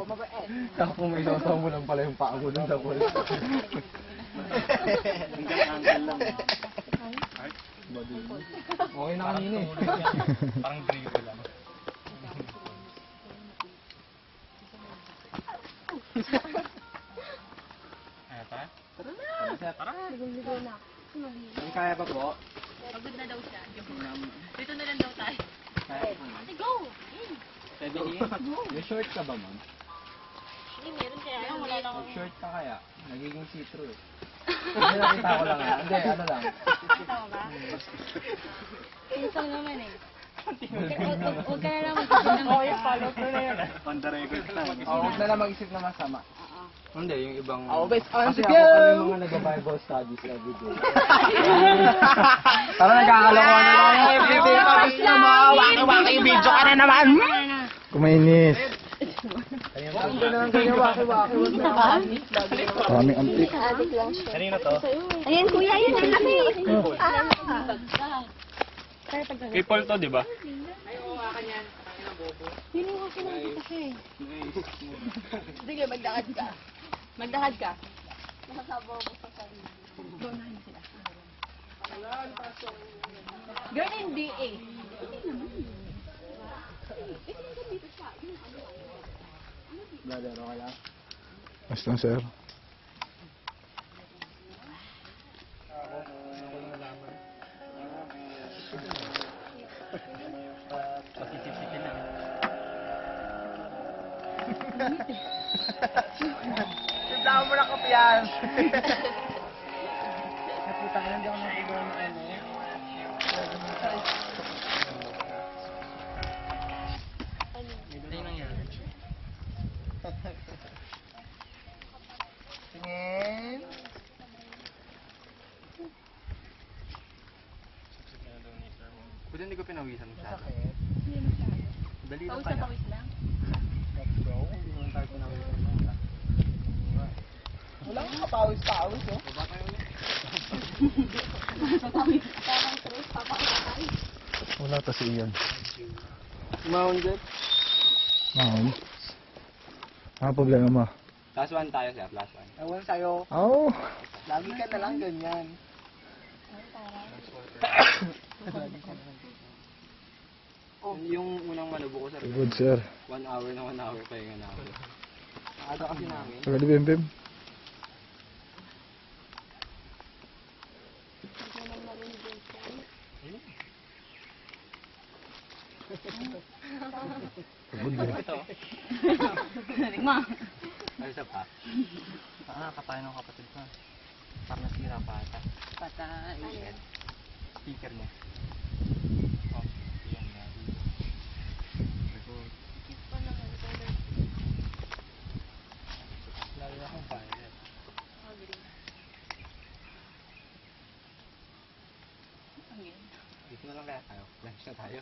Tapos may isaw mo lang pala yung paa mo dun sa pool. Hanggang lang. Okay na kanina eh. Parang drigo lang. Ano pa? Tara na! Ligaw na. Ang kaya pa po? Pagod na daw siya. Dito na lang daw tayo. Ate, go! Pwede may short ka ba, ma'am? Hindi, meron kaya. Wala lang. Short ka kaya? Nagiging see-through eh. Hindi, nakita ko lang ah. Hindi, ano lang. Kita mo ba? Pinsan naman eh. Huwag ka na lang mag-isip ng follow through na yun. On the record lang. Huwag na lang mag-isip na masama. Hindi, yung ibang... Always on Kasi the ako go! kami mga nag-Bible studies every day. Tara, nagkakalokohan na tayo. Everyday papis na mo! Waki-waki video ka na naman! Kumainis. Ang ganun, ganyan, waki-waki. Maraming antik. Kanino to? Ayan, kuya, yun ang laki. Kay Paul to, di ba? Yun yung kasi nakikita ko eh. Sige, magdakad ka. Magdakad ka. Nakasabaw mo sa kanila. Doon sila. Girl, hindi eh. Brother, okay lang? Basta sir. Pasisip-sipin lang. Simplahan mo na kapiyan. Naputa ka hindi ako napugawa ng ano. Ano yung nangyari? Tingin. Buti hindi ko pinawisan masyado. Masakit. Dali lang Pawis na kaya. pawis lang. Let's go. Hindi naman tayo pinawisan. Wala kang kapawis-pawis, oh. Baba tayo ulit. Parang stress, papakatay. Wala pa si Ian. Mounted. Mahal. Ano problema mo? Last one tayo sir, last one. Ewan sa'yo. Oh. Lagi ka na lang ganyan. Yung unang malubo ko sir. Good sir. 1 hour na 1 hour pahinga na ako. Nakada kasi namin. Pwede bim bim. Pagod eh. Ito. Galing mo. Ay, isa pa. Nakakatayo ng kapatid ko. Parang nasira pa ata. Patay. Speaker niya. Oh, yan nga. Lalo na akong fire. Dito na lang kaya tayo. Lunch na tayo.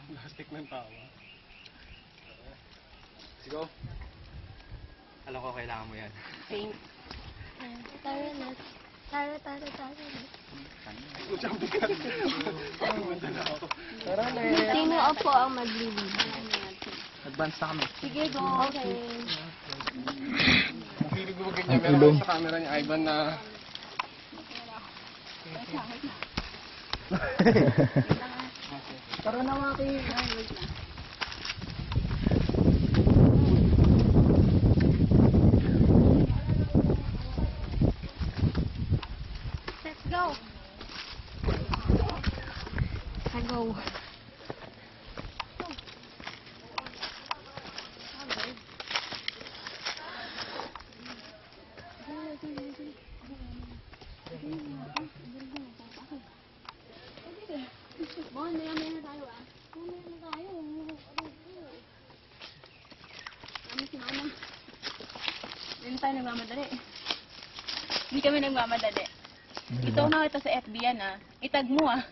Plastic ng tawa. Let's go. Alam ko kailangan mo yan. Thanks. Tara na. Tara na. Tara na. Sino po ang maglilid? Advance na kami. Sige, go. Okay. Feeling ko ganyan. Meron sa camera ni Ivan na Tara na, Maki. Let's go. I go. Bon, may na tayo ah. May na tayo. Kami si Mama. Hindi tayo nagmamadali. Hindi kami nagmamadali. Ito nakita sa FB yan ah. Itag mo ah.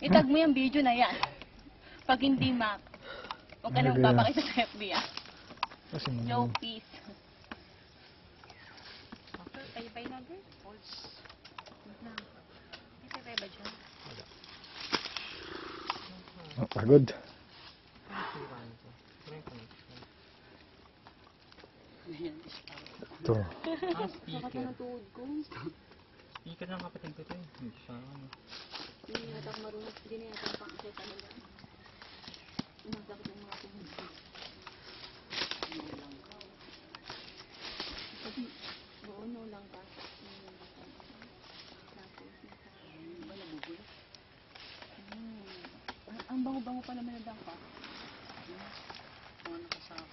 Itag mo yung video na yan. Pag hindi Mac, huwag ka na magpapakita sa FB ah. Kasi mo. No peace. Kayo ba yung number? False. May sabay ba dyan? Oh, pagod. Ito. Ang Sakit speaker. na ng tuhod ko. Speaker ng kapatid ko to eh. Hindi siya ano. Hindi na yata ako marunong. Hindi na yata ang pang-asay talaga. Umasakit yung mga tuhod ko. Kasi, oo, no lang ka. Tapos, ba nabubulo? Ang bango-bango pa naman ng dangka. Mga nakasama.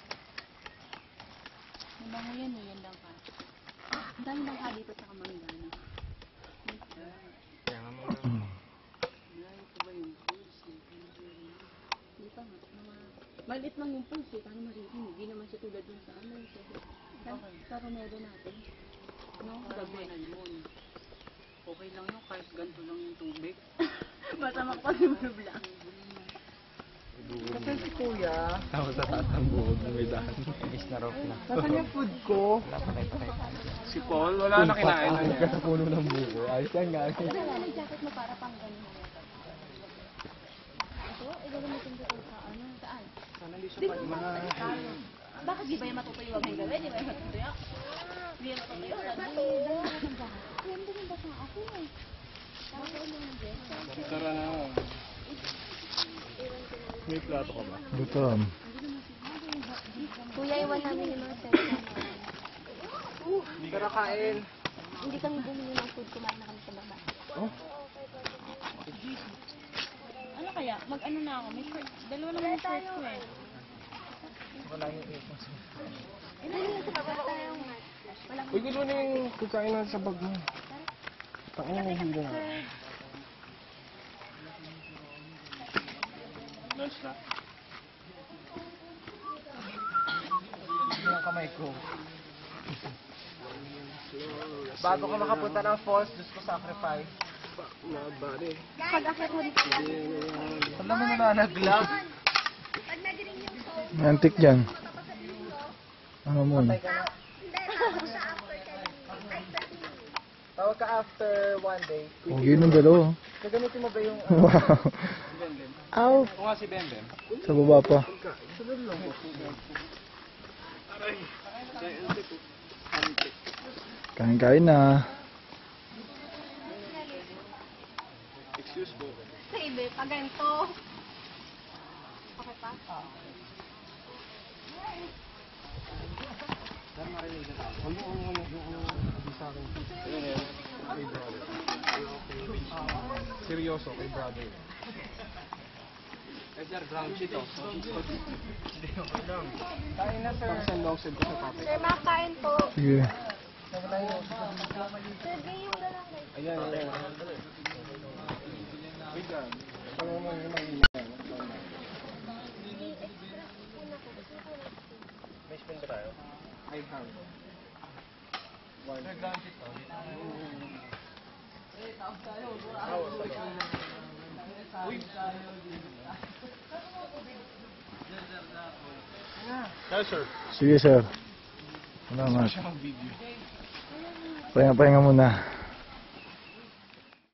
Ang bango yan eh, yan dangka. Ang dami dangka dito sa Kamanggana. Kaya nga mga... Hindi pa nga. Maliit lang yung pulse eh. Paano maritin? Hindi naman siya tulad yung sa ano. Sa Romero natin. No? Gabi. Okay lang yun, kahit ganito lang yung tubig. Masama ko kasi marubla. Kasi si kuya, Ako sa taas ng buhod na may daan. Is na rope na. nasan yung food ko? Wala pa kayo pakita. Si Paul, wala na kinain na niya. Sa puno ng buko. Ayos yan nga. Ano yung jacket mo para pang ganun? Ito? Igagamitin ko ito sa ano? Saan? Di ba bakit di ba yung matutuyo wag yung gawin? Di ba yung matutuyo? Di yung matutuyo? Yan din yung basa ako eh. Tapos ko yung dress. Tara na. May plato ka ba? Gutom. Kuya, iwan namin yung mga cellphone. Tara kain. Hindi kami bumili ng food, kumain na kami sa baba. Ano kaya? Mag-ano na ako? May shirt. Dalawa naman yung shirt ko eh. Wala yung ito. Dali sa baba tayo. Walang Uy, gulo na yung kakain natin sa bag mo. Takin na may hilo na. Lunch na. Hindi ang kamay ko. Bago ka makapunta ng falls, Diyos ko sacrifice. pag-akit mo dito. Alam mo na nagla. May antik dyan. Ano mo? Patay ka na. Tawag ka after one day. Huwag yun ng dalawa. Gagamitin mo ba yung Wow. Bembem? Ow. O nga si Bembem. Sa baba pa. Sunod lang po. Kain-kain na. Excuse po. Sa ibe, pag ganito. Okay pa? Seryoso kay brother. Sir, ground sheet oh. Kain na sir. Pag-send long send ko sa tatay. Sir, makain po. Sige. Sir, yung dalang Ayan, ayan. Wait lang. Pag mo yung may spin ba tayo? I have. One. Sir, ground sheet to. Uy! Yes, sir. Sige, sir. Salamat. Siya mag-video. Pahinga-pahinga muna.